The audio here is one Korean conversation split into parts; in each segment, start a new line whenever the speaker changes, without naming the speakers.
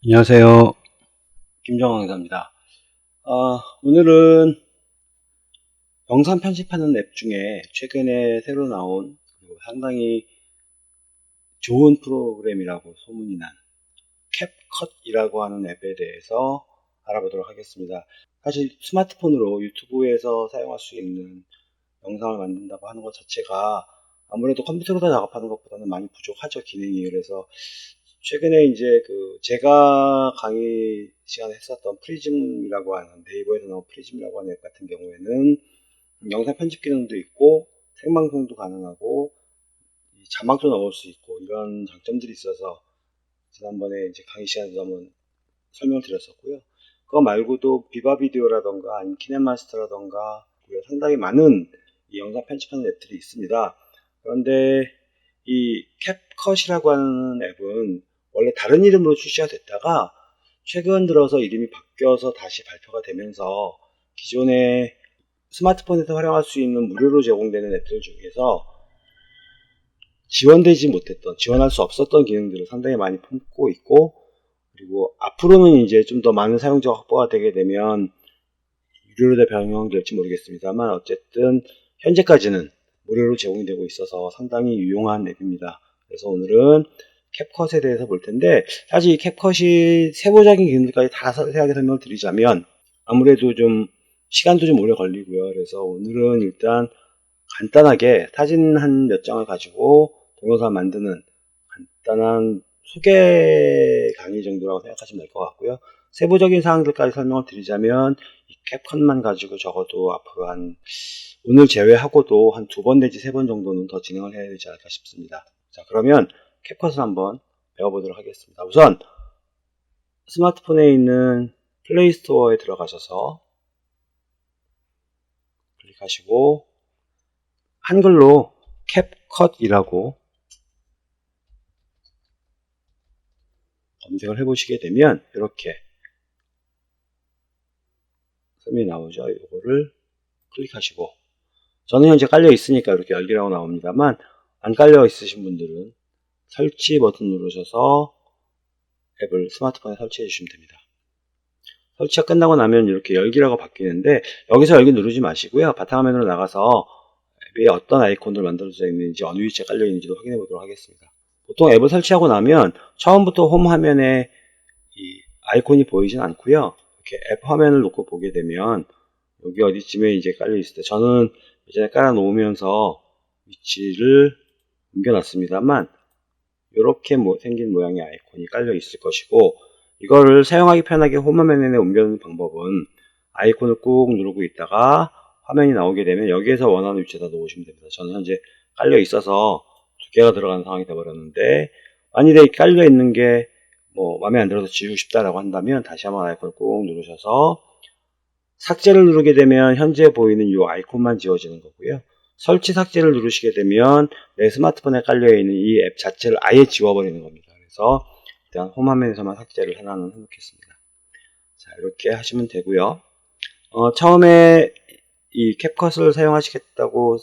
안녕하세요. 김정환 강사입니다. 오늘은 영상 편집하는 앱 중에 최근에 새로 나온 그리고 상당히 좋은 프로그램이라고 소문이 난 캡컷이라고 하는 앱에 대해서 알아보도록 하겠습니다. 사실 스마트폰으로 유튜브에서 사용할 수 있는 영상을 만든다고 하는 것 자체가 아무래도 컴퓨터로 작업하는 것보다는 많이 부족하죠, 기능이. 그래서 최근에 이제 제가 강의 시간에 했었던 프리즘이라고 하는, 네이버에서 나온 프리즘이라고 하는 앱 같은 경우에는 영상 편집 기능도 있고 생방송도 가능하고 자막도 넣을 수 있고 이런 장점들이 있어서 지난번에 이제 강의 시간에도 한번 설명을 드렸었고요. 그거 말고도 비바 비디오라던가 아니면 키넷마스터라던가 상당히 많은 이 영상 편집하는 앱들이 있습니다. 그런데 이 캡컷이라고 하는 앱은 원래 다른 이름으로 출시가 됐다가 최근 들어서 이름이 바뀌어서 다시 발표가 되면서 기존에 스마트폰에서 활용할 수 있는 무료로 제공되는 앱들 중에서 지원되지 못했던, 지원할 수 없었던 기능들을 상당히 많이 품고 있고, 그리고 앞으로는 이제 좀 더 많은 사용자가 확보가 되게 되면 유료로 변경될지 모르겠습니다만 어쨌든 현재까지는 무료로 제공이 되고 있어서 상당히 유용한 앱입니다. 그래서 오늘은 캡컷에 대해서 볼 텐데, 사실 이 캡컷이 세부적인 기능들까지 다 자세하게 설명을 드리자면 아무래도 좀 시간도 좀 오래 걸리고요. 그래서 오늘은 일단 간단하게 사진 한 몇 장을 가지고 동영상 만드는 간단한 소개 강의 정도라고 생각하시면 될 것 같고요. 세부적인 사항들까지 설명을 드리자면 이 캡컷만 가지고 적어도 앞으로 오늘 제외하고도 한 2번 내지 3번 정도는 더 진행을 해야 되지 않을까 싶습니다. 자, 그러면 캡컷을 한번 배워보도록 하겠습니다. 우선 스마트폰에 있는 플레이 스토어에 들어가셔서 클릭하시고 한글로 캡컷이라고 검색을 해보시게 되면 이렇게 설명이 나오죠. 이거를 클릭하시고, 저는 현재 깔려 있으니까 이렇게 열기라고 나옵니다만 안 깔려 있으신 분들은 설치 버튼 누르셔서 앱을 스마트폰에 설치해 주시면 됩니다. 설치가 끝나고 나면 이렇게 열기라고 바뀌는데 여기서 열기 누르지 마시고요. 바탕화면으로 나가서 앱에 어떤 아이콘으로 만들어져 있는지 어느 위치에 깔려 있는지도 확인해 보도록 하겠습니다. 보통 앱을 설치하고 나면 처음부터 홈 화면에 이 아이콘이 보이진 않고요. 이렇게 앱 화면을 놓고 보게 되면 여기 어디쯤에 이제 깔려 있을 때, 저는 예전에 깔아 놓으면서 위치를 옮겨놨습니다만 이렇게 생긴 모양의 아이콘이 깔려 있을 것이고, 이거를 사용하기 편하게 홈 화면에 옮겨놓는 방법은 아이콘을 꾹 누르고 있다가 화면이 나오게 되면 여기에서 원하는 위치에다 놓으시면 됩니다. 저는 현재 깔려 있어서 2개가 들어가는 상황이 되어버렸는데, 만일에 깔려 있는 게 마음에 안 들어서 지우고 싶다라고 한다면 다시 한번 아이콘을 꾹 누르셔서 삭제를 누르게 되면 현재 보이는 이 아이콘만 지워지는 거고요. 설치 삭제를 누르시게 되면 내 스마트폰에 깔려있는 이 앱 자체를 아예 지워버리는 겁니다. 그래서 일단 홈 화면에서만 삭제를 하나는 해놓겠습니다. 자, 이렇게 하시면 되고요. 처음에 이 캡컷을 사용하시겠다고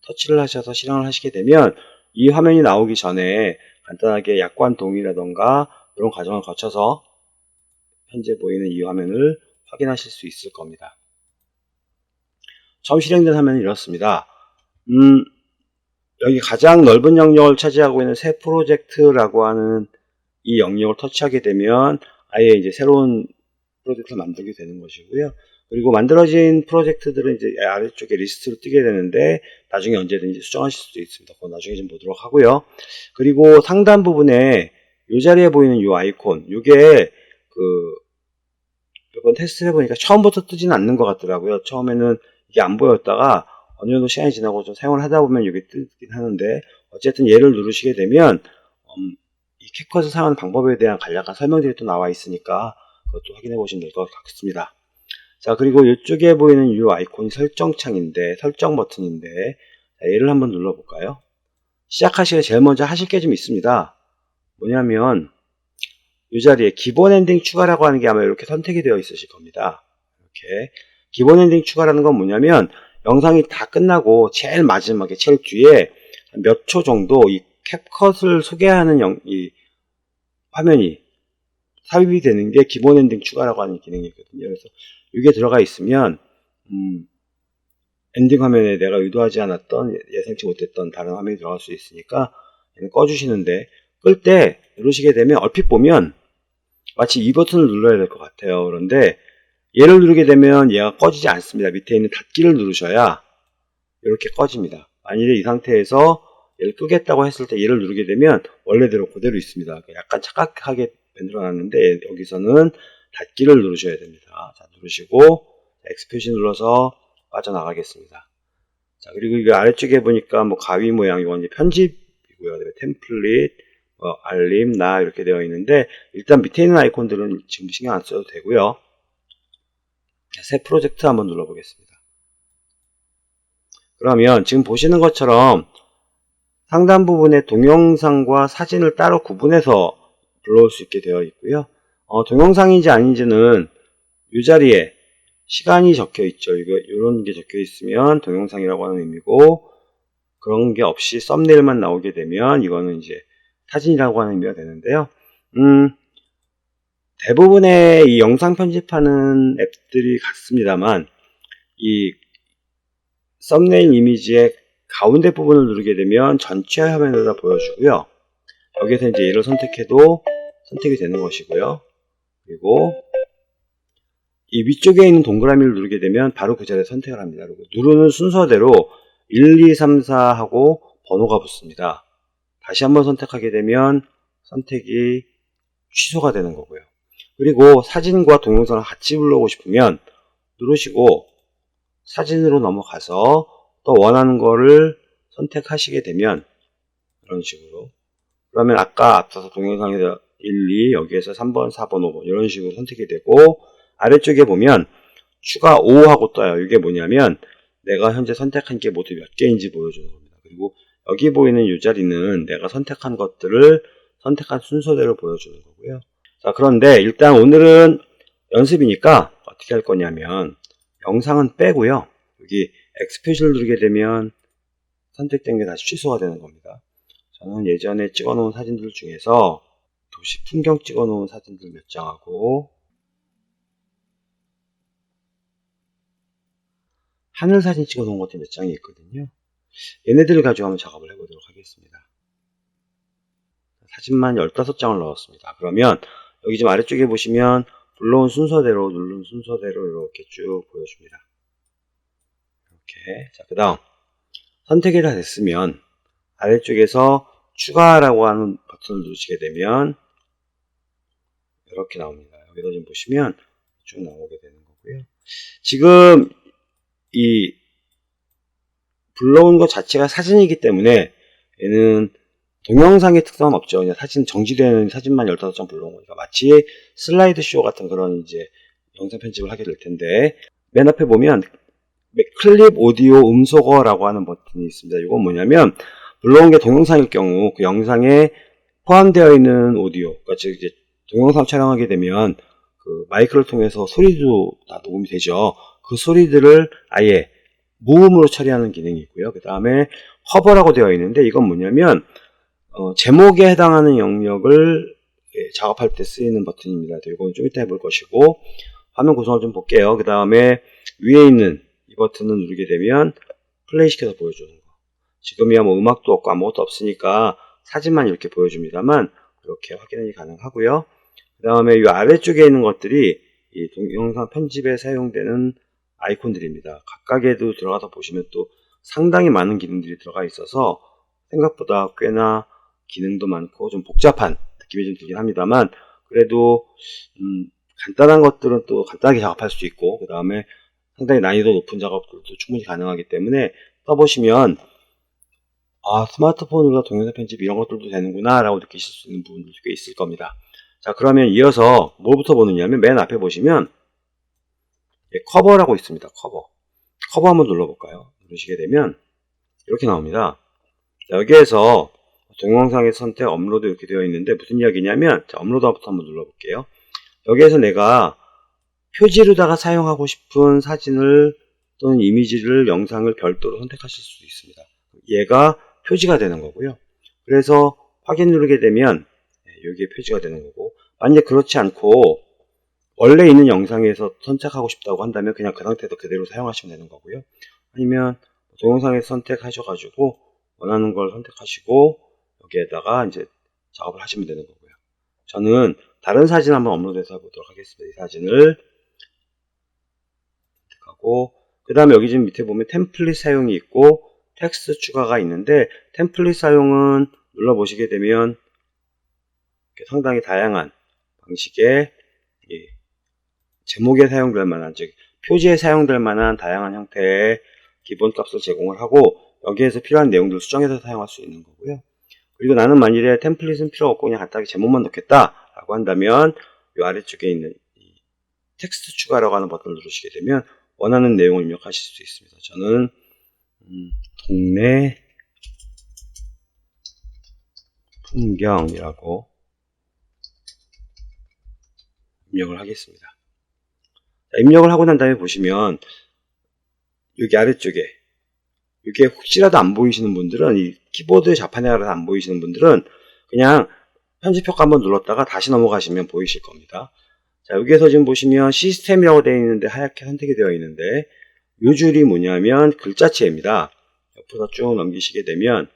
터치를 하셔서 실행을 하시게 되면 이 화면이 나오기 전에 간단하게 약관 동의라던가 이런 과정을 거쳐서 현재 보이는 이 화면을 확인하실 수 있을 겁니다. 처음 실행된 화면은 이렇습니다. 여기 가장 넓은 영역을 차지하고 있는 새 프로젝트라고 하는 이 영역을 터치하게 되면 아예 이제 새로운 프로젝트를 만들게 되는 것이고요. 그리고 만들어진 프로젝트들은 이제 아래쪽에 리스트로 뜨게 되는데 나중에 언제든지 수정하실 수도 있습니다. 그건 나중에 좀 보도록 하고요. 그리고 상단 부분에 이 자리에 보이는 이 아이콘, 이게 몇 번 테스트 해보니까 처음부터 뜨지는 않는 것 같더라고요. 처음에는 이게 안 보였다가 어느 정도 시간이 지나고 좀 사용을 하다 보면 이게 뜨긴 하는데, 어쨌든 얘를 누르시게 되면 이 캡컷을 사용하는 방법에 대한 간략한 설명들이 또 나와 있으니까 그것도 확인해 보시면 될 것 같습니다. 자, 그리고 이쪽에 보이는 이 아이콘이 설정창인데, 설정 버튼인데, 자, 얘를 한번 눌러볼까요? 시작하시기 제일 먼저 하실 게 좀 있습니다. 뭐냐면 이 자리에 기본 엔딩 추가라고 하는 게 아마 이렇게 선택이 되어 있으실 겁니다. 이렇게 기본 엔딩 추가라는 건 뭐냐면 영상이 다 끝나고 제일 마지막에 제일 뒤에 몇 초 정도 이 캡컷을 소개하는 이 화면이 삽입이 되는 게 기본 엔딩 추가라고 하는 기능이 있거든요. 그래서 이게 들어가 있으면 엔딩 화면에 내가 의도하지 않았던 예상치 못했던 다른 화면이 들어갈 수 있으니까 얘는 꺼주시는데, 끌 때 누르시게 되면 얼핏 보면 마치 이 버튼을 눌러야 될 것 같아요. 그런데 얘를 누르게 되면 얘가 꺼지지 않습니다. 밑에 있는 닫기를 누르셔야 이렇게 꺼집니다. 만일에 이 상태에서 얘를 끄겠다고 했을 때 얘를 누르게 되면 원래대로 그대로 있습니다. 약간 착각하게 만들어놨는데 여기서는 닫기를 누르셔야 됩니다. 자, 누르시고 엑스표시 눌러서 빠져나가겠습니다. 자, 그리고 이거 아래쪽에 보니까 뭐 가위 모양, 이건 이제 편집이고요. 그다음에 템플릿, 알림, 나 이렇게 되어 있는데, 일단 밑에 있는 아이콘들은 지금 신경 안 써도 되고요. 새 프로젝트 한번 눌러보겠습니다. 그러면 지금 보시는 것처럼 상단 부분에 동영상과 사진을 따로 구분해서 불러올 수 있게 되어 있고요. 동영상인지 아닌지는 이 자리에 시간이 적혀 있죠. 이런 게 적혀 있으면 동영상이라고 하는 의미고, 그런 게 없이 썸네일만 나오게 되면 이거는 이제 사진이라고 하는 의미가 되는데요. 대부분의 이 영상 편집하는 앱들이 같습니다만, 이 썸네일 이미지의 가운데 부분을 누르게 되면 전체 화면을 다 보여주고요. 여기에서 이제 얘를 선택해도 선택이 되는 것이고요. 그리고 이 위쪽에 있는 동그라미를 누르게 되면 바로 그 자리에 선택을 합니다. 그리고 누르는 순서대로 1, 2, 3, 4 하고 번호가 붙습니다. 다시 한번 선택하게 되면 선택이 취소가 되는 거고요. 그리고 사진과 동영상을 같이 불러오고 싶으면 누르시고 사진으로 넘어가서 또 원하는 거를 선택하시게 되면 이런 식으로, 그러면 아까 앞서서 동영상에서 1, 2, 여기에서 3번, 4번, 5번 이런 식으로 선택이 되고, 아래쪽에 보면 추가 5하고 떠요. 이게 뭐냐면 내가 현재 선택한 게 모두 몇 개인지 보여주는 겁니다. 그리고 여기 보이는 이 자리는 내가 선택한 것들을 선택한 순서대로 보여주는 거고요. 자, 그런데 일단 오늘은 연습이니까 어떻게 할 거냐면 영상은 빼고요. 여기 X 표시를 누르게 되면 선택된 게 다시 취소가 되는 겁니다. 저는 예전에 찍어 놓은 사진들 중에서 도시 풍경 찍어 놓은 사진들 몇 장하고 하늘 사진 찍어 놓은 것들 몇 장이 있거든요. 얘네들을 가지고 한번 작업을 해보도록 하겠습니다. 사진만 15장을 넣었습니다. 그러면 여기 지금 아래쪽에 보시면 불러온 순서대로, 누른 순서대로 이렇게 쭉 보여줍니다. 이렇게. 자, 그 다음 선택이 다 됐으면 아래쪽에서 추가라고 하는 버튼을 누르시게 되면 이렇게 나옵니다. 여기서 지금 보시면 쭉 나오게 되는 거고요. 지금 이 불러온 것 자체가 사진이기 때문에 얘는 동영상의 특성은 없죠. 그냥 사진, 정지되는 사진만 15장 불러온 거니까 마치 슬라이드 쇼 같은 그런 이제 영상 편집을 하게 될 텐데, 맨 앞에 보면 클립 오디오 음소거라고 하는 버튼이 있습니다. 이건 뭐냐면 불러온 게 동영상일 경우 그 영상에 포함되어 있는 오디오, 그러니까 즉 이제 동영상 촬영하게 되면 그 마이크를 통해서 소리도 다 녹음이 되죠. 그 소리들을 아예 무음으로 처리하는 기능이 있고요. 그 다음에 커버라고 되어 있는데, 이건 뭐냐면 제목에 해당하는 영역을 작업할 때 쓰이는 버튼입니다. 이건 좀 이따 해볼 것이고, 화면 구성을 좀 볼게요. 그 다음에 위에 있는 이 버튼을 누르게 되면 플레이 시켜서 보여주는 거. 지금이야 뭐 음악도 없고 아무것도 없으니까 사진만 이렇게 보여줍니다만 이렇게 확인이 가능하고요. 그 다음에 이 아래쪽에 있는 것들이 이 동영상 편집에 사용되는 아이콘들입니다. 각각에도 들어가서 보시면 또 상당히 많은 기능들이 들어가 있어서 생각보다 꽤나 기능도 많고 좀 복잡한 느낌이 좀 들긴 합니다만, 그래도 간단한 것들은 또 간단하게 작업할 수 있고, 그 다음에 상당히 난이도 높은 작업들도 충분히 가능하기 때문에 떠보시면 스마트폰으로 동영상 편집 이런 것들도 되는구나 라고 느끼실 수 있는 부분들이 꽤 있을 겁니다. 자, 그러면 이어서 뭐부터 보느냐면 맨 앞에 보시면 커버라고 있습니다. 커버 한번 눌러볼까요? 누르시게 되면 이렇게 나옵니다. 자, 여기에서 동영상의 선택, 업로드 이렇게 되어 있는데 무슨 이야기냐면, 자, 업로드부터 한번 눌러볼게요. 여기에서 내가 표지로다가 사용하고 싶은 사진을 또는 이미지를, 영상을 별도로 선택하실 수도 있습니다. 얘가 표지가 되는 거고요. 그래서 확인 누르게 되면 여기에 표지가 되는 거고, 만약에 그렇지 않고 원래 있는 영상에서 선택하고 싶다고 한다면 그냥 그 상태에서 그대로 사용하시면 되는 거고요. 아니면 동영상에서 선택하셔가지고 원하는 걸 선택하시고 여기에다가 이제 작업을 하시면 되는 거고요. 저는 다른 사진 한번 업로드해서 해보도록 하겠습니다. 이 사진을 선택하고 그 다음에 여기 지금 밑에 보면 템플릿 사용이 있고 텍스트 추가가 있는데 템플릿 사용은 눌러보시게 되면 상당히 다양한 방식의 제목에 사용될 만한, 즉 표지에 사용될 만한 다양한 형태의 기본값을 제공을 하고 여기에서 필요한 내용들을 수정해서 사용할 수 있는 거고요. 그리고 나는 만일에 템플릿은 필요 없고 그냥 간단하게 제목만 넣겠다 라고 한다면 이 아래쪽에 있는 이 텍스트 추가라고 하는 버튼을 누르시게 되면 원하는 내용을 입력하실 수 있습니다. 저는 동네 풍경이라고 입력을 하겠습니다. 자, 입력을 하고 난 다음에 보시면 여기 아래쪽에 이게 혹시라도 안 보이시는 분들은 이 키보드 자판에 가서 안 보이시는 분들은 그냥 편집 효과 한번 눌렀다가 다시 넘어가시면 보이실 겁니다. 자, 여기에서 지금 보시면 시스템이라고 되어 있는데 하얗게 선택이 되어 있는데 이 줄이 뭐냐면 글자체입니다. 옆으로 쭉 넘기시게 되면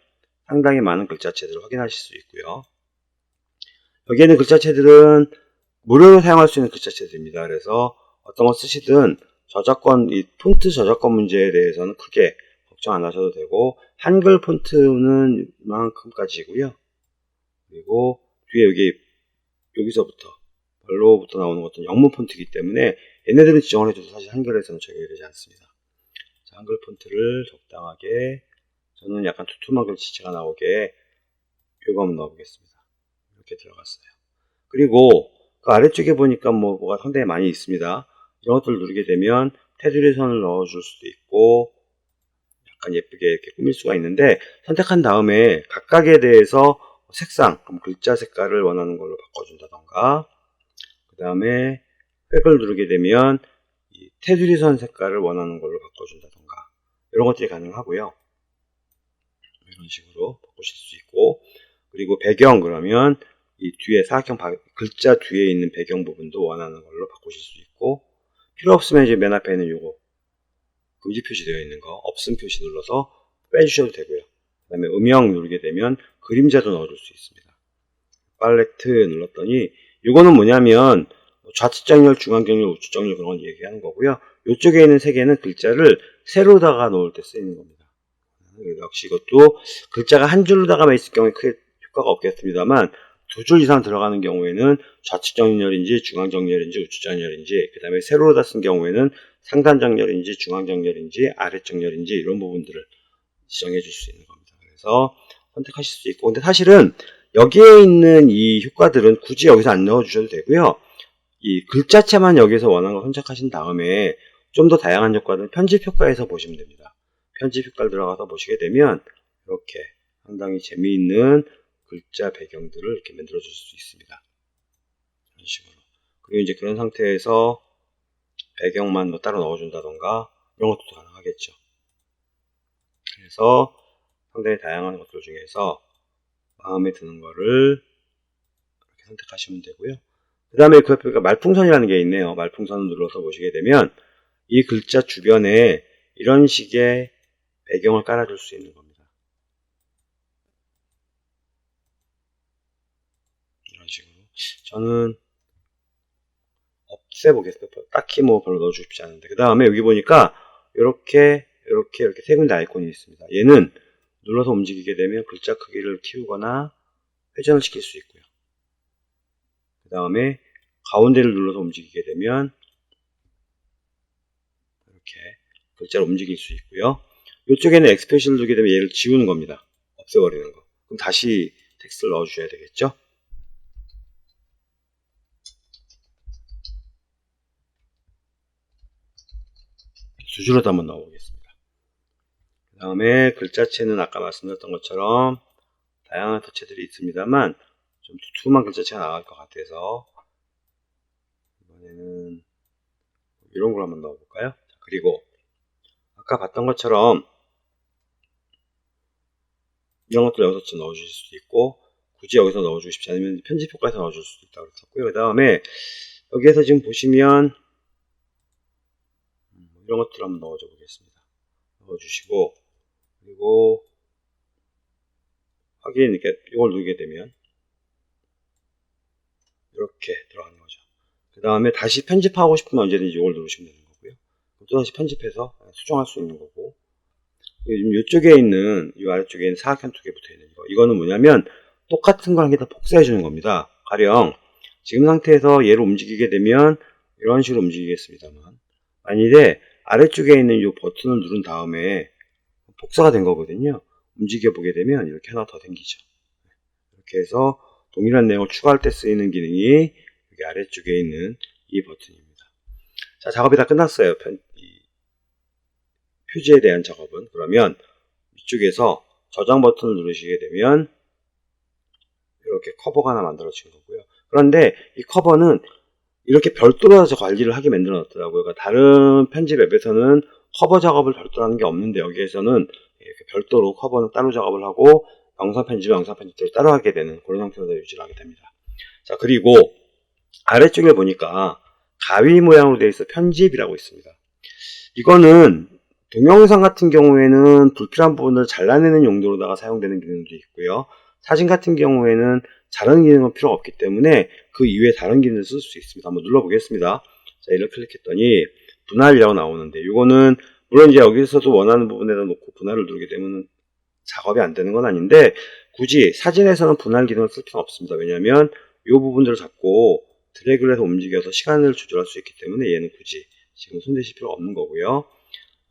상당히 많은 글자체들을 확인하실 수 있고요. 여기에 있는 글자체들은 무료로 사용할 수 있는 글자체들입니다. 그래서 어떤 거 쓰시든 저작권, 이 폰트 저작권 문제에 대해서는 크게 걱정 안 하셔도 되고 한글 폰트는 이만큼까지고요. 그리고 뒤에 여기서부터 별로부터 나오는 것은 영문 폰트이기 때문에 얘네들은 지정을 해줘도 사실 한글에서는 적용이 되지 않습니다. 자, 한글 폰트를 적당하게 저는 약간 두툼한 글씨체가 나오게 이거 한번 넣어보겠습니다. 이렇게 들어갔어요. 그리고 그 아래쪽에 보니까 뭐가 상당히 많이 있습니다. 이런 것들을 누르게 되면 테두리 선을 넣어줄 수도 있고 약간 예쁘게 이렇게 꾸밀 수가 있는데 선택한 다음에 각각에 대해서 색상, 그럼 글자 색깔을 원하는 걸로 바꿔준다던가 그 다음에 획을 누르게 되면 이 테두리 선 색깔을 원하는 걸로 바꿔준다던가 이런 것들이 가능하고요. 이런 식으로 바꾸실 수 있고 그리고 배경 그러면 이 뒤에 사각형 글자 뒤에 있는 배경 부분도 원하는 걸로 바꾸실 수 있고 필요 없으면 이제 맨 앞에 있는 요거 금지 표시되어 있는 거 없음 표시 눌러서 빼주셔도 되고요. 그 다음에 음영 누르게 되면 그림자도 넣어줄 수 있습니다. 팔레트 눌렀더니 이거는 뭐냐면 좌측 정렬, 중앙 정렬, 우측 정렬 그런 걸 얘기하는 거고요. 이쪽에 있는 세 개는 글자를 세로다가 놓을 때 쓰이는 겁니다. 역시 이것도 글자가 한 줄로다가만 있을 경우에 크게 효과가 없겠습니다만 두 줄 이상 들어가는 경우에는 좌측 정렬인지 중앙 정렬인지 우측 정렬인지 그 다음에 세로로다 쓴 경우에는 상단 정렬인지 중앙 정렬인지 아래 정렬인지 이런 부분들을 지정해 줄 수 있는 겁니다. 그래서 선택하실 수 있고 근데 사실은 여기에 있는 이 효과들은 굳이 여기서 안 넣어 주셔도 되고요. 이 글자체만 여기서 원하는 걸 선택하신 다음에 좀 더 다양한 효과는 편집 효과에서 보시면 됩니다. 편집 효과를 들어가서 보시게 되면 이렇게 상당히 재미있는 글자 배경들을 이렇게 만들어 줄 수 있습니다. 이런 식으로. 그리고 이제 그런 상태에서 배경만 뭐 따로 넣어준다던가 이런 것도 가능하겠죠. 그래서 상당히 다양한 것들 중에서 마음에 드는 거를 이렇게 선택하시면 되고요. 그 다음에 그 옆에 말풍선이라는 게 있네요. 말풍선을 눌러서 보시게 되면 이 글자 주변에 이런 식의 배경을 깔아줄 수 있는 겁니다. 이런 식으로. 저는 없애보겠습니다. 딱히 뭐 별로 넣어주고 싶지 않은데. 그 다음에 여기 보니까 이렇게 세 군데 아이콘이 있습니다. 얘는 눌러서 움직이게 되면 글자 크기를 키우거나 회전을 시킬 수 있고요. 그 다음에 가운데를 눌러서 움직이게 되면 이렇게 글자를 움직일 수 있고요. 이쪽에는 엑스프레션을 두게 되면 얘를 지우는 겁니다. 없애버리는 거. 그럼 다시 텍스트를 넣어주셔야 되겠죠. 두 줄로 한번 넣어보겠습니다. 그 다음에 글자체는 아까 말씀드렸던 것처럼 다양한 터치들이 있습니다만 좀 두툼한 글자체가 나갈 것 같아서 이번에는 이런 걸 한번 넣어볼까요? 그리고 아까 봤던 것처럼 이런 것들 여기서 넣어주실 수도 있고 굳이 여기서 넣어주고 싶지 않으면 편집 효과에서 넣어줄 수도 있다고 그랬었고요. 그 다음에 여기에서 지금 보시면 이런 것들을 한번 넣어줘 보겠습니다. 넣어주시고, 그리고 확인, 이렇게 이걸 누르게 되면 이렇게 들어가는 거죠. 그 다음에 다시 편집하고 싶으면 언제든지 이걸 누르시면 되는 거고요. 또다시 편집해서 수정할 수 있는 거고, 지금 이쪽에 있는, 이 아래쪽에 있는 사각형 두 개 붙어 있는 이거는 뭐냐면 똑같은 걸 한 개 더 복사해 주는 겁니다. 가령 지금 상태에서 얘를 움직이게 되면 이런 식으로 움직이겠습니다만, 만일에 아래쪽에 있는 이 버튼을 누른 다음에 복사가 된 거거든요. 움직여 보게 되면 이렇게 하나 더 생기죠. 이렇게 해서 동일한 내용을 추가할 때 쓰이는 기능이 여기 아래쪽에 있는 이 버튼입니다. 자, 작업이 다 끝났어요. 표지에 대한 작업은. 그러면 이쪽에서 저장 버튼을 누르시게 되면 이렇게 커버가 하나 만들어진 거고요. 그런데 이 커버는 이렇게 별도로 해서 관리를 하게 만들어 놨더라고요. 그러니까 다른 편집 앱에서는 커버 작업을 별도로 하는 게 없는데, 여기에서는 이렇게 별도로 커버는 따로 작업을 하고 영상 편집도 따로 하게 되는 그런 형태로 유지를 하게 됩니다. 자, 그리고 아래쪽에 보니까 가위 모양으로 되어 있어 편집이라고 있습니다. 이거는 동영상 같은 경우에는 불필요한 부분을 잘라내는 용도로다가 사용되는 기능도 있고요. 사진 같은 경우에는 자르는 기능은 필요가 없기 때문에 그 이외에 다른 기능을 쓸 수 있습니다. 한번 눌러보겠습니다. 자, 이렇게 클릭했더니 분할이라고 나오는데, 이거는 물론 이제 여기서도 원하는 부분에다 놓고 분할을 누르게 되면 작업이 안 되는 건 아닌데, 굳이 사진에서는 분할 기능을 쓸 필요는 없습니다. 왜냐하면 이 부분들을 잡고 드래그를 해서 움직여서 시간을 조절할 수 있기 때문에 얘는 굳이 지금 손대실 필요가 없는 거고요.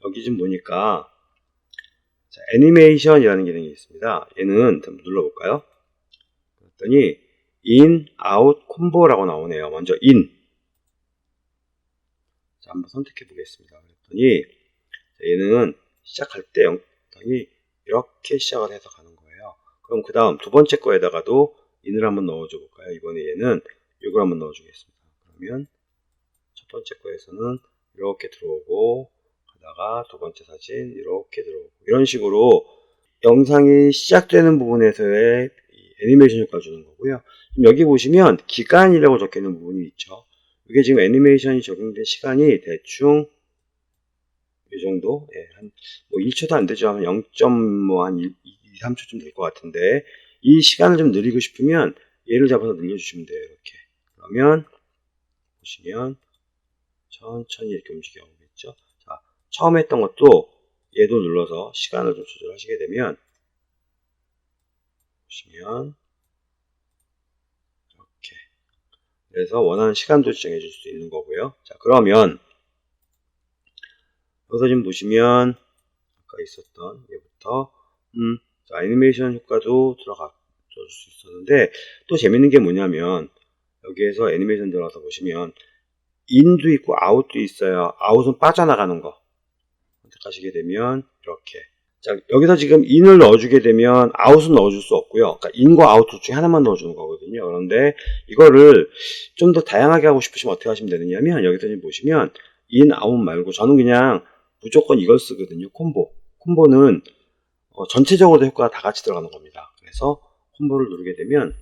여기 좀 보니까 자, 애니메이션이라는 기능이 있습니다. 얘는 한번 눌러볼까요? 그랬더니 in, out, 콤보라고 나오네요. 먼저 in. 자, 한번 선택해 보겠습니다. 그랬더니 얘는 시작할 때 영상이 이렇게 시작을 해서 가는 거예요. 그럼 그 다음 두 번째 거에다가도 in을 한번 넣어줘 볼까요? 이번에 얘는 이걸 한번 넣어주겠습니다. 그러면 첫 번째 거에서는 이렇게 들어오고, 가다가 두 번째 사진 이렇게 들어오고, 이런 식으로 영상이 시작되는 부분에서의 애니메이션 효과를 주는 거고요. 여기 보시면 기간이라고 적혀 있는 부분이 있죠. 이게 지금 애니메이션이 적용된 시간이 대충 이 정도, 예, 한 뭐 1초도 안 되죠. 한 0. 한 2, 3초쯤 될 것 같은데, 이 시간을 좀 늘리고 싶으면 얘를 잡아서 늘려주시면 돼요. 이렇게. 그러면 보시면 천천히 이렇게 움직여 오겠죠. 자, 처음 했던 것도 얘도 눌러서 시간을 좀 조절하시게 되면 보시면 이렇게, 그래서 원하는 시간도 지정해 줄 수 있는 거고요. 자, 그러면 여기서 지금 보시면 아까 있었던 얘부터 자, 애니메이션 효과도 들어가 줄 수 있었는데, 또 재밌는 게 뭐냐면 여기에서 애니메이션 들어가서 보시면 인도 있고 아웃도 있어요. 아웃은 빠져나가는 거 선택하시게 되면 이렇게. 자, 여기서 지금 인을 넣어주게 되면 아웃은 넣어줄 수 없고요. 그러니까 인과 아웃 둘 중에 하나만 넣어주는 거거든요. 그런데 이거를 좀 더 다양하게 하고 싶으시면 어떻게 하시면 되느냐면, 여기서 지금 보시면 인, 아웃 말고 저는 그냥 무조건 이걸 쓰거든요. 콤보. 콤보는 전체적으로 효과가 다 같이 들어가는 겁니다. 그래서 콤보를 누르게 되면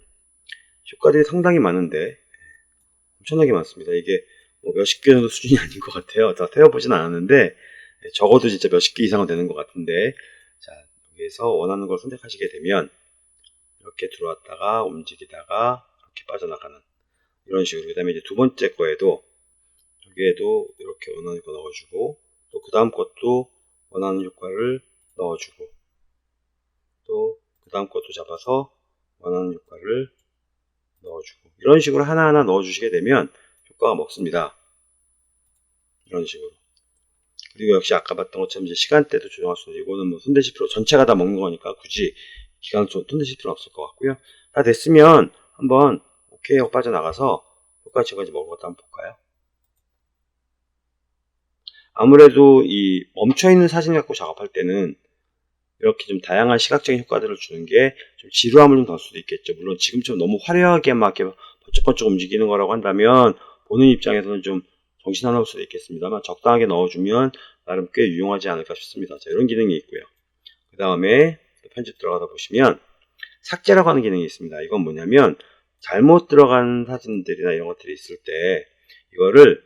효과들이 상당히 많은데, 엄청나게 많습니다. 이게 뭐 몇십 개 정도 수준이 아닌 것 같아요. 다 세어보진 않았는데 적어도 진짜 몇십 개 이상은 되는 것 같은데, 자, 여기에서 원하는 걸 선택하시게 되면 이렇게 들어왔다가 움직이다가 이렇게 빠져나가는 이런 식으로. 그 다음에 이제 두 번째 거에도 여기에도 이렇게 원하는 거 넣어주고, 또 그 다음 것도 원하는 효과를 넣어주고, 또 그 다음 것도 잡아서 원하는 효과를 넣어주고, 이런 식으로 하나하나 넣어주시게 되면 효과가 먹습니다. 이런 식으로. 그리고 역시 아까 봤던 것처럼 이제 시간대도 조정할 수 있어요. 이거는 뭐 손대실 필요, 전체가 다 먹는 거니까 굳이 기간 손대실 필요 없을 것 같고요. 다 됐으면 한번 오케이 하고 빠져나가서 효과 지금까지 먹은 것도 한번 볼까요? 아무래도 이 멈춰있는 사진 갖고 작업할 때는 이렇게 좀 다양한 시각적인 효과들을 주는 게 좀 지루함을 좀 덜 수도 있겠죠. 물론 지금처럼 너무 화려하게 막 이렇게 번쩍번쩍 움직이는 거라고 한다면 보는 입장에서는 좀 정신하나울 수도 있겠습니다만, 적당하게 넣어주면 나름 꽤 유용하지 않을까 싶습니다. 자, 이런 기능이 있고요. 그 다음에 편집 들어가다 보시면 삭제라고 하는 기능이 있습니다. 이건 뭐냐면 잘못 들어간 사진들이나 이런 것들이 있을 때 이거를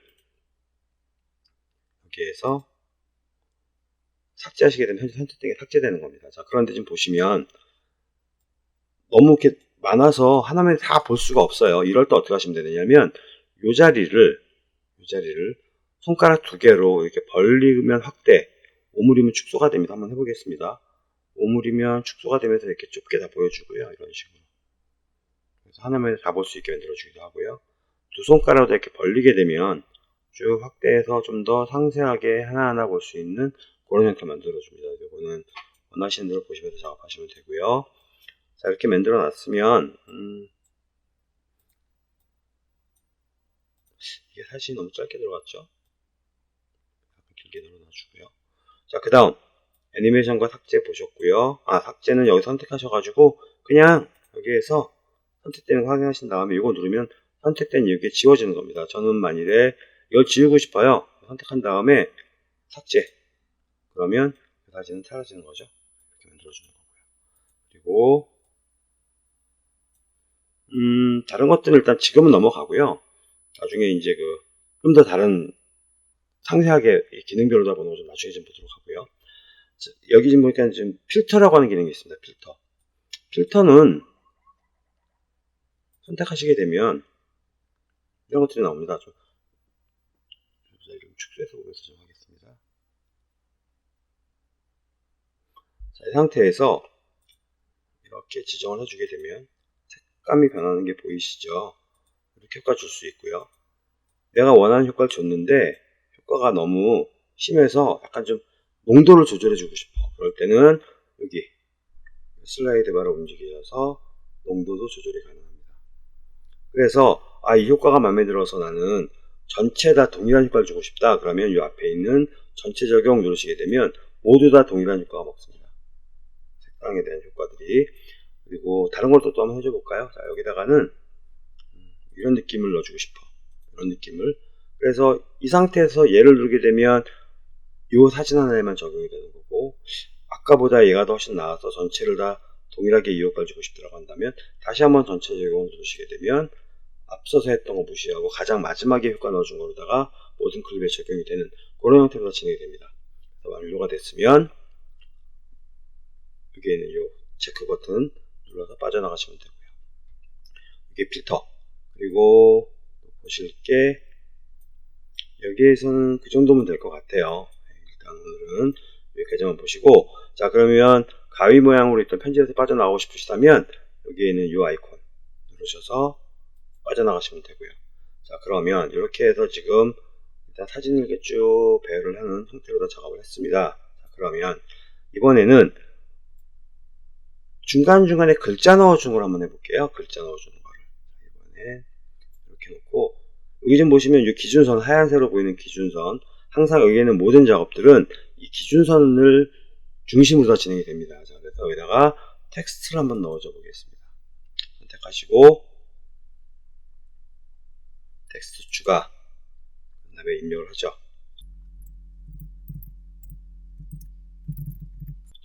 여기에서 삭제하시게 되면 현재 선택된 게 삭제되는 겁니다. 자, 그런데 지금 보시면 너무 이렇게 많아서 하나만 다 볼 수가 없어요. 이럴 때 어떻게 하시면 되느냐면 이 자리를 손가락 2개로 이렇게 벌리면 확대, 오므리면 축소가 됩니다. 한번 해보겠습니다. 오므리면 축소가 되면서 이렇게 좁게 다 보여주고요. 이런 식으로. 그래서 하나만 다 볼 수 있게 만들어주기도 하고요. 두 손가락으로 이렇게 벌리게 되면 쭉 확대해서 좀 더 상세하게 하나하나 볼 수 있는 그런 형태 만들어줍니다. 이거는 원하시는 대로 보시면서 작업하시면 되고요. 자, 이렇게 만들어 놨으면 이게 사실 너무 짧게 들어갔죠? 길게 늘어놔주고요. 자, 그 다음 애니메이션과 삭제 보셨고요. 삭제는 여기 선택하셔가지고 그냥 여기에서 선택되는 거 확인하신 다음에 이거 누르면 선택된 이게 지워지는 겁니다. 저는 만일에 이걸 지우고 싶어요. 선택한 다음에 삭제. 그러면 그 사진은 사라지는 거죠. 이렇게 만들어주는 거고요. 그리고 다른 것들은 일단 지금은 넘어가고요. 나중에 이제 좀 더 다른 상세하게 기능별로 다 보는 거 좀 나중에 좀 보도록 하고요. 자, 여기 지금 보니까 지금 필터라고 하는 기능이 있습니다. 필터는 선택하시게 되면 이런 것들이 나옵니다. 좀 축소해서 보면서 좀 하겠습니다. 자, 이 상태에서 이렇게 지정을 해주게 되면 색감이 변하는 게 보이시죠? 이렇게 효과 줄 수 있고요. 내가 원하는 효과를 줬는데 효과가 너무 심해서 약간 좀 농도를 조절해 주고 싶어. 그럴 때는 여기 슬라이드 바를 움직여서 농도도 조절이 가능합니다. 그래서 이 효과가 마음에 들어서 나는 전체 다 동일한 효과를 주고 싶다. 그러면 이 앞에 있는 전체 적용 누르시게 되면 모두 다 동일한 효과가 먹습니다. 색상에 대한 효과들이. 그리고 다른 걸 또 한번 해줘 볼까요? 자, 여기다가는 이런 느낌을 넣어주고 싶어. 이런 느낌을. 그래서 이 상태에서 얘를 누르게 되면 이 사진 하나에만 적용이 되는 거고, 아까보다 얘가 더 훨씬 나아서 전체를 다 동일하게 이 효과를 주고 싶다고 한다면 다시 한번 전체 적용을 누르시게 되면 앞서서 했던 거 무시하고 가장 마지막에 효과 넣어준 거로다가 모든 클립에 적용이 되는 그런 형태로 진행이 됩니다. 완료가 됐으면 여기에 있는 이 체크 버튼 눌러서 빠져나가시면 되고요. 이게 필터. 그리고 보실 게 여기에서는 그 정도면 될 것 같아요. 일단 오늘은 여기까지만 보시고, 자, 그러면 가위 모양으로 있던 편집에서 빠져나가고 싶으시다면 여기에 있는 이 아이콘 누르셔서 빠져나가시면 되고요. 자, 그러면 이렇게 해서 지금 일단 사진을 이렇게 쭉 배열을 하는 형태로 다 작업을 했습니다. 자, 그러면 이번에는 중간중간에 글자 넣어주는 걸 한번 해볼게요. 글자 넣어주는 거를. 이번에 이렇게 놓고, 여기 좀 보시면 이 기준선, 하얀색으로 보이는 기준선, 항상 여기에는 모든 작업들은 이 기준선을 중심으로 다 진행이 됩니다. 자, 그래서 여기다가 텍스트를 한번 넣어줘 보겠습니다. 선택하시고 텍스트 추가, 그 다음에 입력을 하죠.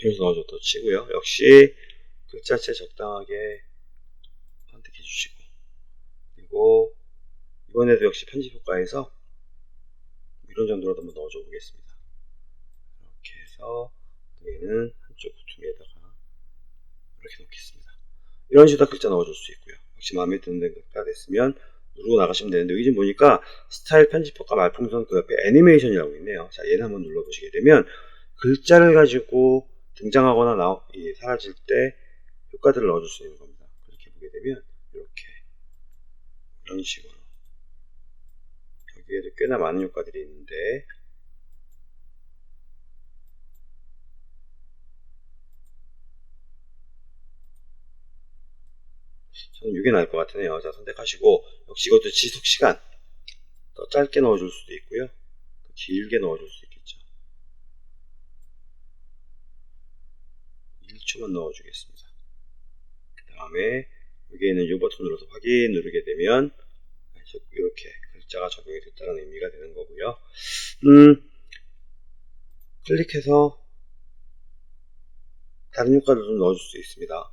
여기서 넣어줘도 치고요. 역시 글자체 적당하게 선택해 주시고, 그리고 이번에도 역시 편집 효과에서 이런 정도로 한번 넣어줘 보겠습니다. 이렇게 해서 얘는 한쪽 구퉁이에다가 이렇게 놓겠습니다. 이런 식으로 글자 넣어줄 수 있고요. 역시 마음에 드는 데가 됐으면 누르고 나가시면 되는데, 여기 지금 보니까 스타일 편집 효과 말풍선 그 옆에 애니메이션이라고 있네요. 자, 얘는 한번 눌러보시게 되면 글자를 가지고 등장하거나 사라질 때 효과들을 넣어줄 수 있는 겁니다. 그렇게 보게 되면 이렇게 이런 식으로 여기에도 꽤나 많은 효과들이 있는데, 저는 이게 나을 것 같으네요. 자, 선택하시고 역시 이것도 지속시간 더 짧게 넣어줄 수도 있고요, 더 길게 넣어줄 수 있겠죠. 1초만 넣어주겠습니다. 그 다음에 여기에는 이 버튼 눌러서 확인 누르게 되면 이렇게 글자가 적용이 됐다는 의미가 되는 거고요. 클릭해서 다른 효과를 좀 넣어줄 수 있습니다.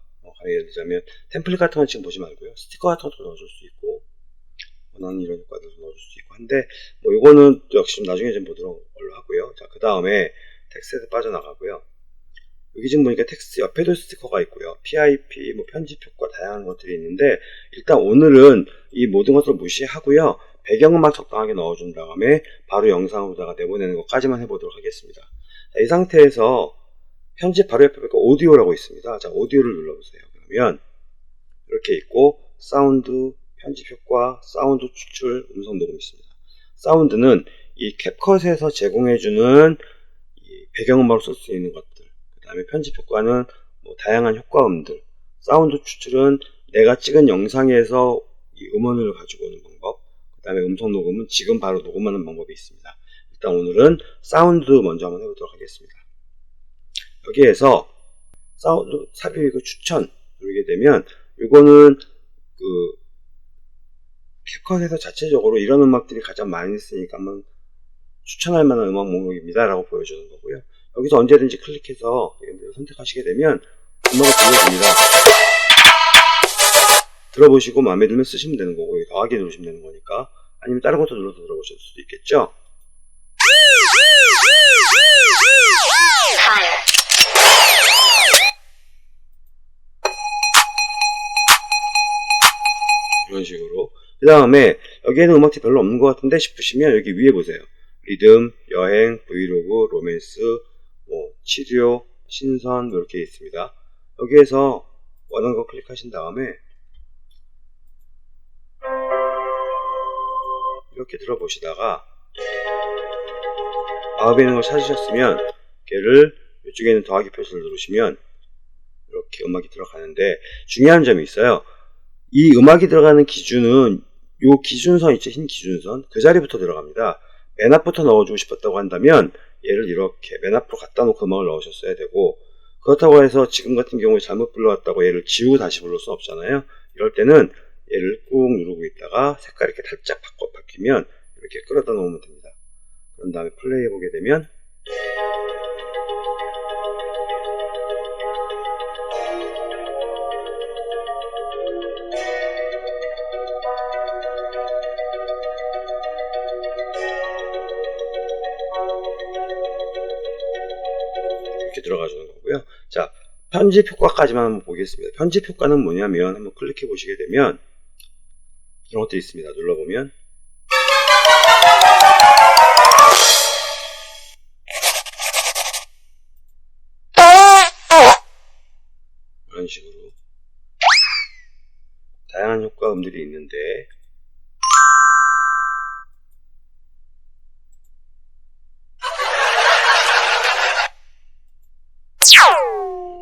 예를 들자면 템플릿 같은 건 지금 보지 말고요. 스티커 같은 것도 넣어줄 수 있고 원하는 이런 효과들도 넣어줄 수 있고 한데 뭐 이거는 역시 좀 나중에 좀 보도록 걸로 하고요. 자, 그 다음에 텍스트에서 빠져나가고요. 여기 지금 보니까 텍스트 옆에도 스티커가 있고요. PIP, 뭐 편집 효과 다양한 것들이 있는데 일단 오늘은 이 모든 것들을 무시하고요. 배경음악 적당하게 넣어준 다음에 바로 영상으로다가 내보내는 것까지만 해보도록 하겠습니다. 자, 이 상태에서 편집 바로 옆에 보니까 오디오라고 있습니다. 자, 오디오를 눌러보세요. 그러면 이렇게 있고 사운드, 편집 효과, 사운드 추출, 음성 녹음 있습니다. 사운드는 이 캡컷에서 제공해주는 이 배경음악으로 쓸 수 있는 것들, 그 다음에 편집 효과는 뭐 다양한 효과음들, 사운드 추출은 내가 찍은 영상에서 이 음원을 가지고 오는 방법, 그 다음에 음성 녹음은 지금 바로 녹음하는 방법이 있습니다. 일단 오늘은 사운드 먼저 한번 해보도록 하겠습니다. 여기에서 사운드 삽입 추천 누르게 되면 이거는 그 캡컷에서 자체적으로 이런 음악들이 가장 많이 쓰니까 한번 추천할 만한 음악 목록입니다 라고 보여주는 거고요. 여기서 언제든지 클릭해서 선택하시게 되면 음악을 들려줍니다. 들어보시고 마음에 들면 쓰시면 되는 거고 더하기 누르시면 되는 거니까 아니면 다른 것도 눌러서 들어보실 수도 있겠죠. 이런 식으로 그 다음에 여기에는 음악이 별로 없는 것 같은데 싶으시면 여기 위에 보세요. 리듬, 여행, 브이로그, 로맨스, 뭐 치료, 신선 이렇게 있습니다. 여기에서 원하는 거 클릭하신 다음에 이렇게 들어보시다가 마음에 있는 걸 찾으셨으면 걔를 이쪽에 있는 더하기 표시를 누르시면 이렇게 음악이 들어가는데 중요한 점이 있어요. 이 음악이 들어가는 기준은 요 기준선 있죠, 흰 기준선 그 자리부터 들어갑니다. 맨 앞부터 넣어주고 싶었다고 한다면 얘를 이렇게 맨 앞으로 갖다 놓고 음악을 넣으셨어야 되고 그렇다고 해서 지금 같은 경우에 잘못 불러왔다고 얘를 지우고 다시 불러올 수 없잖아요. 이럴 때는 얘를 꾹 누르고 있다가 색깔 이렇게 살짝 바뀌면 이렇게 끌어다 놓으면 됩니다. 그런 다음에 플레이 해보게 되면 이렇게 들어가주는 거고요. 자, 편집 효과까지만 한번 보겠습니다. 편집 효과는 뭐냐면 한번 클릭해 보시게 되면 이런 것도 있습니다. 눌러보면 이런 식으로 다양한 효과음들이 있는데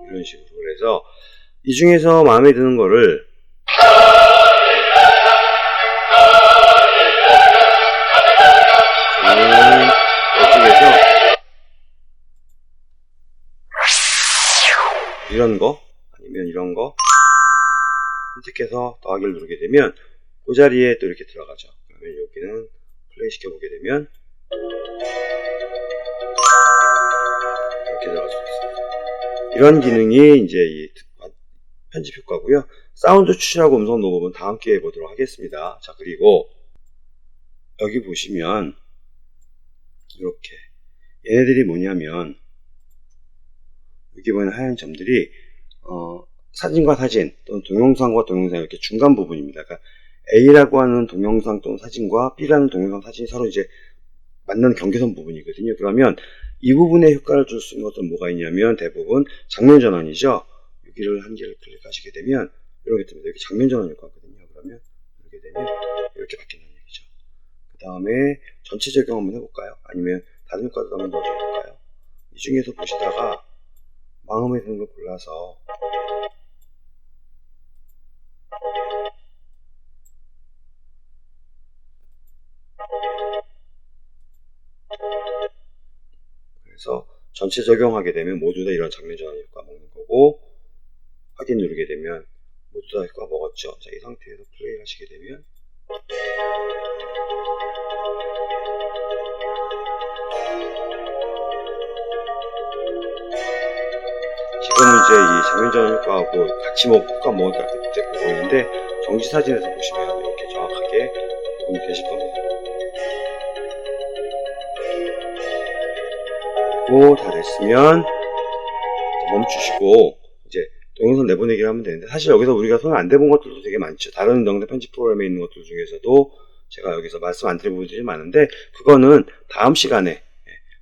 이런 식으로 그래서 이 중에서 마음에 드는 거를 이쪽에서 이런 거 아니면 이런 거 선택해서 더하기를 누르게 되면 그 자리에 또 이렇게 들어가죠. 그러면 여기는 플레이 시켜보게 되면 이렇게 들어갈 수 있습니다. 이런 기능이 이제 이 편집 효과고요. 사운드 추출하고 음성 녹음은 다음 기회에 보도록 하겠습니다. 자, 그리고 여기 보시면 이렇게 얘네들이 뭐냐면 여기 보이는 하얀 점들이 사진과 사진 또는 동영상과 동영상 이렇게 중간 부분입니다. 그러니까 A라고 하는 동영상 또는 사진과 B라는 동영상 사진이 서로 이제 만나는 경계선 부분이거든요. 그러면 이 부분에 효과를 줄 수 있는 것들은 뭐가 있냐면 대부분 장면 전환이죠. 여기를 한 개를 클릭하시게 되면 이렇게 됩니다. 여기 장면 전환 효과거든요. 그러면 이렇게 되면 이렇게 바뀐다는 얘기죠. 그 다음에 전체 적용 한번 해볼까요? 아니면 다른 효과도 한번 넣어줘볼까요? 이 중에서 보시다가 마음에 드는 걸 골라서 그래서 전체 적용하게 되면 모두 다 이런 장면 전환 효과 먹는 거고 확인 누르게 되면 모두 다 효과 먹었죠. 자, 이 상태에서 플레이 하시게 되면 지금 점은 이제 이 장면전 효과하고 같이 효과 먹으니까 그때 보이는데, 정지 사진에서 보시면 이렇게 정확하게 보고 계실 겁니다. 그리고 다 됐으면 멈추시고 이제 동영상 내보내기를 하면 되는데, 사실 여기서 우리가 손 안 대본 것들도 되게 많죠. 다른 영상 편집 프로그램에 있는 것들 중에서도 제가 여기서 말씀 안 드린 부분들이 많은데, 그거는 다음 시간에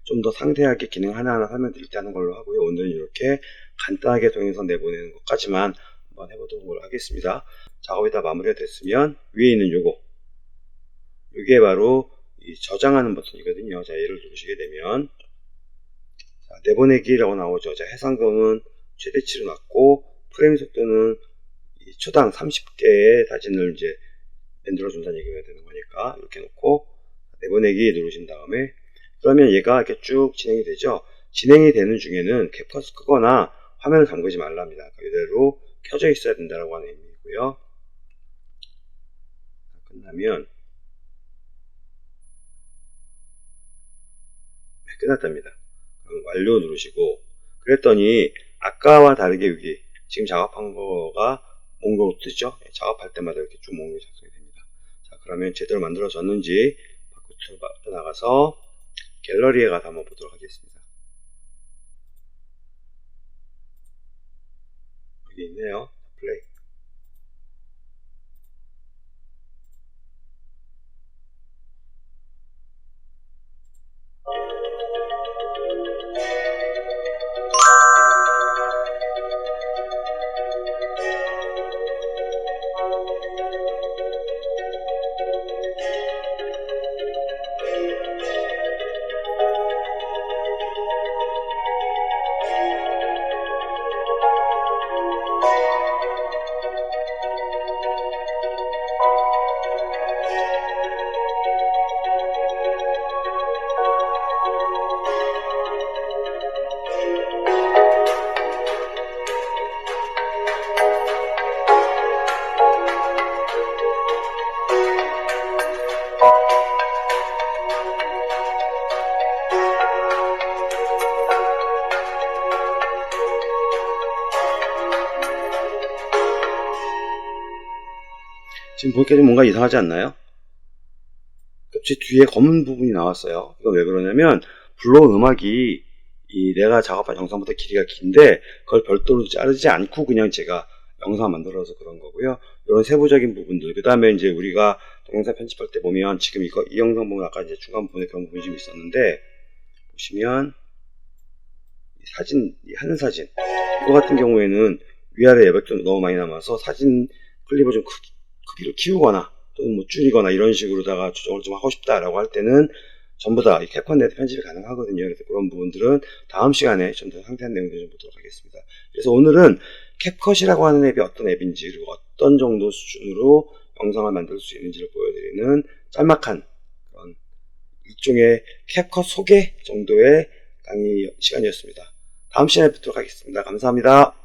좀 더 상세하게 기능 하나하나 설명드릴 때 하는 걸로 하고요. 오늘은 이렇게 간단하게 동영상 내보내는 것까지만 한번 해보도록 하겠습니다. 작업이 다 마무리가 됐으면 위에 있는 요게 바로 이 저장하는 버튼이거든요. 자, 얘를 누르시게 되면 자, 내보내기라고 나오죠. 자, 해상도는 최대치로 놨고 프레임 속도는 이 초당 30개의 사진을 이제 만들어준다는 얘기가 되는 거니까 이렇게 놓고 내보내기 누르신 다음에, 그러면 얘가 이렇게 쭉 진행이 되죠. 진행이 되는 중에는 캡컷을 끄거나 화면을 잠그지 말랍니다. 이대로 켜져 있어야 된다고 하는 의미이고요. 끝나면 끝났답니다. 그럼 완료 누르시고, 그랬더니 아까와 다르게 여기 지금 작업한 거가 목록으로 뜨죠. 작업할 때마다 이렇게 쭉 목록이 작성이 됩니다. 자, 그러면 제대로 만들어졌는지 밖으로 나가서 갤러리에 가서 한번 보도록 하겠습니다. 여기 있네요. 플레이. 지금 보니까 좀 뭔가 이상하지 않나요? 제 뒤에 검은 부분이 나왔어요. 이건 왜 그러냐면 불러온 음악이 이 내가 작업한 영상보다 길이가 긴데 그걸 별도로 자르지 않고 그냥 제가 영상을 만들어서 그런 거고요. 이런 세부적인 부분들, 그 다음에 이제 우리가 동영상 편집할 때 보면 지금 이 영상 보면 아까 이제 중간 부분에 그런 부분이 좀 있었는데, 보시면 이 사진, 이 하늘 사진 이거 같은 경우에는 위아래 여백도 너무 많이 남아서 사진 클립을 좀 크기를 키우거나 또는 뭐 줄이거나 이런 식으로다가 조정을 좀 하고 싶다라고 할 때는 전부 다 이 캡컷 내에서 편집이 가능하거든요. 그래서 그런 부분들은 다음 시간에 좀 더 상세한 내용들 좀 보도록 하겠습니다. 그래서 오늘은 캡컷이라고 하는 앱이 어떤 앱인지, 그리고 어떤 정도 수준으로 영상을 만들 수 있는지를 보여드리는 짤막한 그런 일종의 캡컷 소개 정도의 강의 시간이었습니다. 다음 시간에 뵙도록 하겠습니다. 감사합니다.